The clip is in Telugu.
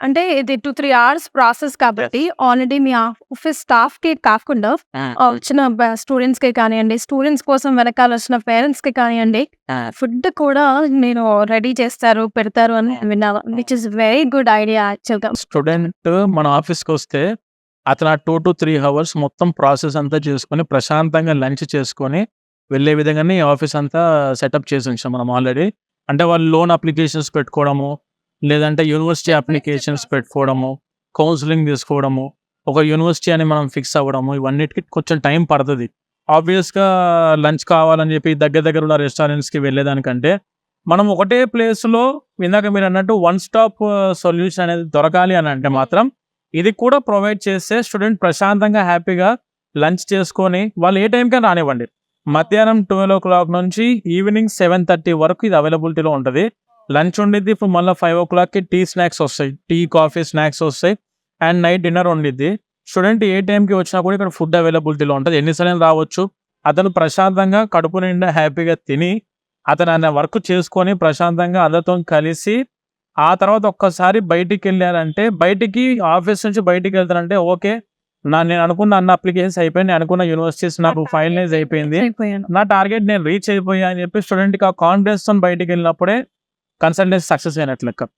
అంటే ఇది 2, 3 అవర్స్ ప్రాసెస్ కాబట్టి ఆల్రెడీ మీ ఆఫీస్ స్టాఫ్‌కి కాకుండా వచ్చిన స్టూడెంట్స్‌కి కానియండి, స్టూడెంట్స్ కోసం వెనకాల వచ్చిన పేరెంట్స్‌కి కానియండి, ఫుడ్ కూడా మీరు రెడీ చేస్తారు, పెడతారు అని విన్నాను. Which is very good idea యాక్చువల్‌గా. స్టూడెంట్ మన ఆఫీస్‌కొస్తే అతను ఆ 2-3 అవర్స్ మొత్తం ప్రాసెస్ అంతా చేసుకొని, ప్రశాంతంగా లంచ్ చేసుకొని, వెళ్ళే విధంగానే ఈ ఆఫీస్ అంతా సెటప్ చేసి ఉంచాం మనం ఆల్రెడీ. అంటే వాళ్ళు లోన్ అప్లికేషన్స్ పెట్టుకోవడము, లేదంటే యూనివర్సిటీ అప్లికేషన్స్ పెట్టుకోవడము, కౌన్సెలింగ్ తీసుకోవడము, ఒక యూనివర్సిటీ అని మనం ఫిక్స్ అవ్వడము, ఇవన్నిటికి కొంచెం టైం పడతది. ఆబ్వియస్‌గా లంచ్ కావాలని చెప్పి దగ్గర దగ్గర ఉన్న రెస్టారెంట్స్‌కి వెళ్ళేదానికంటే, మనం ఒకటే ప్లేస్‌లో ఇందాక మీరన్నట్టు వన్ స్టాప్ సొల్యూషన్ అనేది దొరకాలి అని అంటే మాత్రం, ఇది కూడా ప్రొవైడ్ చేస్తే స్టూడెంట్ ప్రశాంతంగా, హ్యాపీగా లంచ్ చేసుకొని వాళ్ళు ఏ టైంకైనా రానివ్వండి. మధ్యాహ్నం 12:00 నుంచి ఈవినింగ్ 7:30 వరకు ఇది అవైలబిలిటీలో ఉంటది. లంచ్ ఉండిద్ది. ఇప్పుడు మళ్ళా 5:00కి టీ స్నాక్స్ వస్తాయి. టీ, కాఫీ స్నాక్స్ వస్తాయి. అండ్ నైట్ డిన్నర్ ఉండిద్ది. స్టూడెంట్ ఏ టైంకి వచ్చినా కూడా ఇక్కడ ఫుడ్ అవైలబిలిటీలో ఉంటది. ఎన్నిసార్లైనా రావచ్చు. అతను ప్రశాంతంగా కడుపు నిండా హ్యాపీగా తిని, అతను ఆయన వర్క్ చేసుకొని ప్రశాంతంగా అందరితోని కలిసి, ఆ తర్వాత ఒక్కసారి బయటికెళ్ళారంటే, బయటికి ఆఫీస్ నుంచి బయటికెళ్తారంటే ఓకే. నేను అనుకున్న అన్ని అప్లికేషన్స్ అయిపోయాయి. నేను అనుకున్న యూనివర్సిటీస్ నాకు ఫైనలైజ్ అయిపోయింది. అయిపోయాను. నా టార్గెట్ నేను రీచ్ అయిపోయా అని చెప్పి స్టూడెంట్‌కి ఆ కాన్ఫిడెన్స్‌తోని బయటికెళ్ళినప్పుడే కన్సల్టెన్సీ సక్సెస్ అయినట్లు లెక్క.